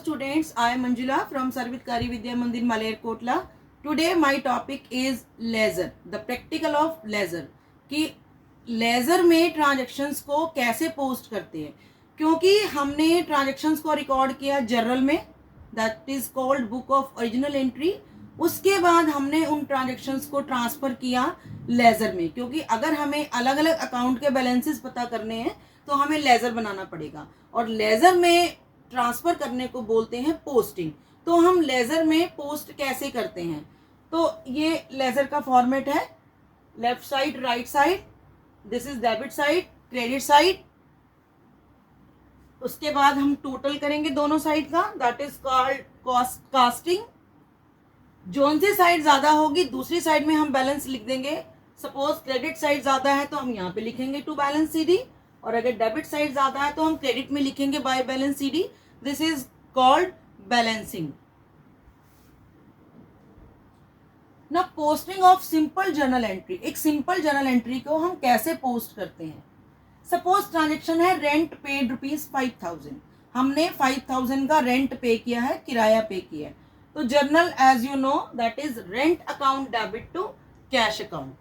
students, I am Manjula from Sarvitkari Vidya Mandir Malerkotla. Today my topic is ledger, the practical of ledger कि laser में transactions को कैसे post करते हैं, क्योंकि हमने ट्रांजैक्शंस को रिकॉर्ड किया जर्नल में, that is called book of original entry. उसके बाद हमने उन ट्रांजैक्शंस को ट्रांसफर किया लेजर में, क्योंकि अगर हमें अलग अलग अकाउंट के बैलेंसेस पता करने हैं तो हमें लेजर बनाना पड़ेगा, और लेजर में ट्रांसफर करने को बोलते हैं पोस्टिंग। तो हम लेजर में पोस्ट कैसे करते हैं, तो ये लेजर का फॉर्मेट है, left side right side, this is debit side credit side. उसके बाद हम टोटल करेंगे दोनों साइड का, दैट इज कॉल्ड कास्टिंग। जोन सी साइड ज्यादा होगी दूसरी साइड में हम बैलेंस लिख देंगे। सपोज क्रेडिट साइड ज्यादा है तो हम यहाँ पे लिखेंगे टू बैलेंस सीडी, और अगर डेबिट साइड ज्यादा है तो हम क्रेडिट में लिखेंगे by balance CD. This is called balancing. ना posting of simple journal entry, एक सिंपल जर्नल एंट्री को हम कैसे पोस्ट करते हैं। सपोज ट्रांजेक्शन है रेंट पेड ₹5000, हमने 5000 का रेंट पे किया है, किराया पे किया है। तो journal as you know that is rent account debit to cash account.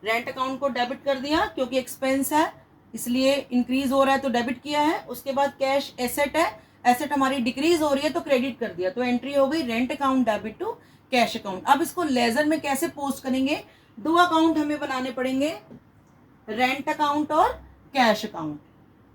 Rent account को डेबिट कर दिया क्योंकि एक्सपेंस है इसलिए इंक्रीज हो रहा है तो डेबिट किया है। उसके बाद कैश एसेट है, एसेट हमारी डिक्रीज हो रही है तो क्रेडिट कर दिया, तो एंट्री हो गई rent account debit to cash account. अब इसको लेजर में कैसे पोस्ट करेंगे, दो अकाउंट हमें बनाने पड़ेंगे, रेंट अकाउंट और कैश अकाउंट।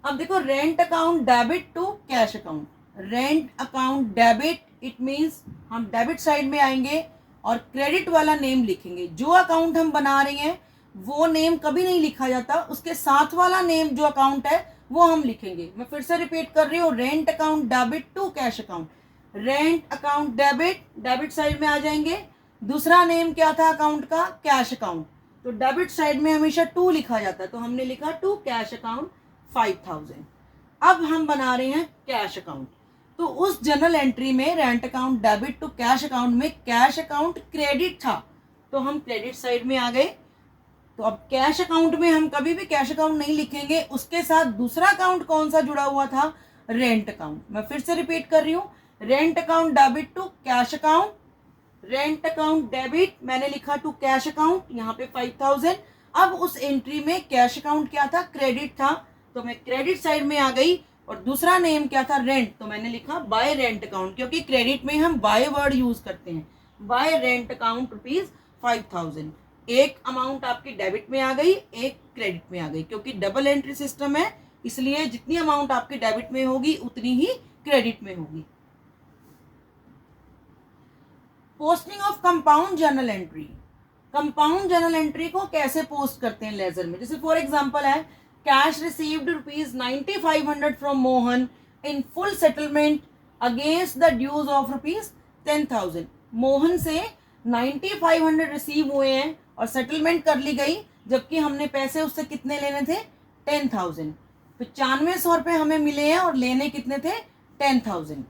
अब देखो rent account debit to cash account, rent account debit it means हम डेबिट साइड में आएंगे और क्रेडिट वाला नेम लिखेंगे। जो अकाउंट हम बना रहे हैं वो नेम कभी नहीं लिखा जाता, उसके साथ वाला नेम जो अकाउंट है वो हम लिखेंगे। मैं फिर से रिपीट कर रही हूँ, rent account debit to cash account, rent account debit, debit side में आ जाएंगे। दूसरा नेम क्या था अकाउंट का, कैश अकाउंट, तो डेबिट साइड में हमेशा टू लिखा जाता है तो हमने लिखा टू कैश अकाउंट 5000। अब हम बना रहे हैं कैश अकाउंट, तो उस जर्नल एंट्री में rent account debit to cash account में कैश अकाउंट क्रेडिट था तो हम क्रेडिट साइड में आ गए। तो अब कैश अकाउंट में हम कभी भी कैश अकाउंट नहीं लिखेंगे, उसके साथ दूसरा अकाउंट कौन सा जुड़ा हुआ था, रेंट अकाउंट। मैं फिर से रिपीट कर रही हूँ, rent account debit to cash account, rent account debit मैंने लिखा टू कैश अकाउंट, यहाँ पे 5000। अब उस एंट्री में कैश अकाउंट क्या था, क्रेडिट था, तो मैं क्रेडिट साइड में आ गई। और दूसरा नेम क्या था, रेंट, तो मैंने लिखा बाय रेंट अकाउंट, क्योंकि क्रेडिट में हम बाय वर्ड यूज करते हैं, बाय रेंट अकाउंट ₹5000। एक अमाउंट आपकी डेबिट में आ गई, एक क्रेडिट में आ गई, क्योंकि डबल एंट्री सिस्टम है इसलिए जितनी अमाउंट आपकी डेबिट में होगी उतनी ही क्रेडिट में होगी। Posting of compound journal entry, compound journal entry को कैसे पोस्ट करते हैं लेजर में। जैसे फॉर एग्जांपल है, cash received ₹9500 from Mohan in full settlement against the dues of ₹10,000। Mohan से 9500 रिसीव हुए हैं और सेटलमेंट कर ली गई, जबकि हमने पैसे उससे कितने लेने थे, 10,000। 9500 रुपये हमें मिले हैं और लेने कितने थे, 10,000।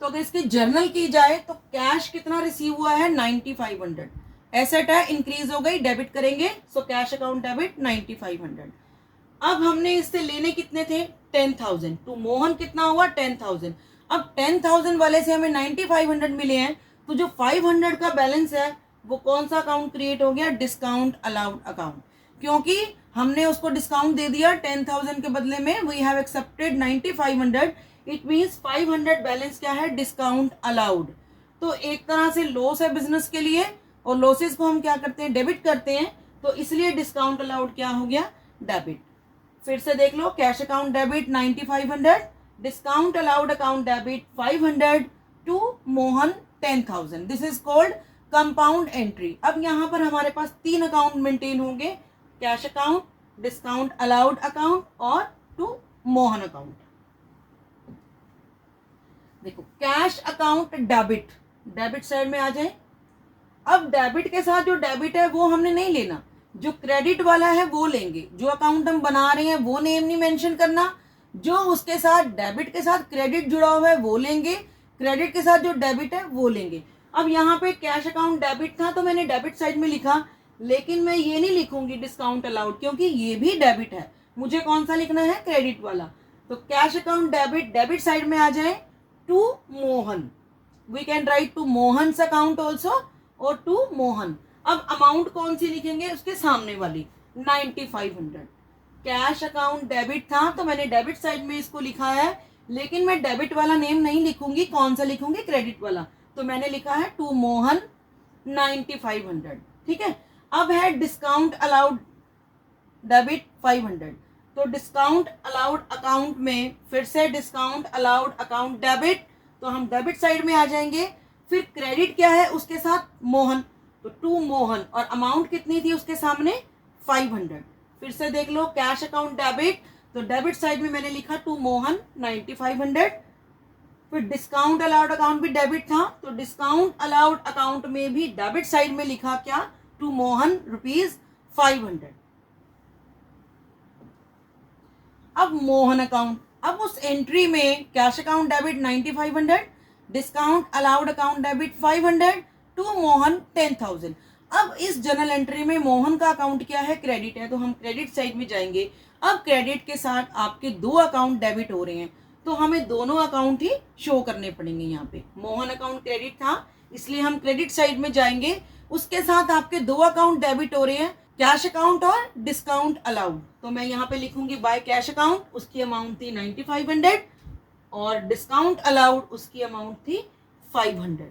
तो अगर इसकी जर्नल की जाए तो कैश कितना रिसीव हुआ है, 9500, एसेट है इंक्रीज हो गई, डेबिट करेंगे, सो कैश अकाउंट डेबिट 9500। अब हमने इससे लेने कितने थे, 10,000, टू मोहन कितना हुआ, 10,000। अब 10,000 वाले से हमें 9500 मिले हैं, तो जो 500 का बैलेंस है वो कौन सा अकाउंट क्रिएट हो गया, डिस्काउंट अलाउड अकाउंट, क्योंकि हमने उसको डिस्काउंट दे दिया 10,000 के बदले में, we have accepted 9500, it means 500 balance क्या है, डिस्काउंट अलाउड। तो एक तरह से लॉस है बिजनेस के लिए, और लॉसेस को हम क्या करते हैं, डेबिट करते हैं, तो इसलिए डिस्काउंट अलाउड क्या हो गया, डेबिट। फिर से देख लो, cash account debit 9500, discount allowed account debit 500 to Mohan 10,000। This is called compound entry. अब यहाँ पर हमारे पास 3 अकाउंट मेंटेन होंगे, cash account, discount allowed account और टू मोहन अकाउंट। देखो cash account debit, debit side में आ जाए। अब डेबिट के साथ जो डेबिट है वो हमने नहीं लेना, जो क्रेडिट वाला है वो लेंगे। जो अकाउंट हम बना रहे हैं वो नेम नहीं मेंशन करना, जो उसके साथ डेबिट के साथ क्रेडिट जुड़ा हुआ है वो लेंगे, क्रेडिट के साथ जो डेबिट है वो लेंगे। अब यहाँ पे कैश अकाउंट डेबिट था तो मैंने डेबिट साइड में लिखा, लेकिन मैं ये नहीं लिखूंगी डिस्काउंट अलाउड, क्योंकि ये भी डेबिट है, मुझे कौन सा लिखना है, क्रेडिट वाला। तो cash account debit, debit side में आ जाए to Mohan, we can write to Mohan's account also और टू मोहन। अब अमाउंट कौन सी लिखेंगे, उसके सामने वाली 9500। कैश अकाउंट डेबिट था तो मैंने डेबिट साइड में इसको लिखा है, लेकिन मैं डेबिट वाला नेम नहीं लिखूंगी, कौन सा लिखूंगी, क्रेडिट वाला। तो मैंने लिखा है टू मोहन 9500, ठीक है। अब है डिस्काउंट अलाउड डेबिट 500, तो डिस्काउंट अलाउड अकाउंट में फिर से डिस्काउंट अलाउड अकाउंट डेबिट, तो हम डेबिट साइड में आ जाएंगे। फिर क्रेडिट क्या है उसके साथ, मोहन, तो टू मोहन, और अमाउंट कितनी थी उसके सामने 500। फिर से देख लो, कैश अकाउंट डेबिट, तो डेबिट साइड में मैंने लिखा टू मोहन 9500। फिर डिस्काउंट अलाउड अकाउंट भी डेबिट था, तो डिस्काउंट अलाउड अकाउंट में भी डेबिट साइड में लिखा क्या, टू मोहन ₹500। अब मोहन अकाउंट, अब उस एंट्री में cash account debit 9500, discount allowed account debit 500, to Mohan 10,000। अब इस जर्नल एंट्री में मोहन का अकाउंट क्या है, क्रेडिट है, तो हम क्रेडिट साइड में जाएंगे। अब क्रेडिट के साथ आपके दो अकाउंट डेबिट हो रहे हैं, तो हमें दोनों अकाउंट ही शो करने पड़ेंगे। यहाँ पे मोहन अकाउंट क्रेडिट था, इसलिए हम क्रेडिट साइड में जाएंगे। उसके साथ आपके दो अकाउंट डेबिट हो रहे हैं, कैश अकाउंट और डिस्काउंट अलाउड, तो मैं यहाँ पे लिखूंगी बाय कैश अकाउंट, उसकी अमाउंट थी 9500 और डिस्काउंट अलाउड उसकी अमाउंट थी 500।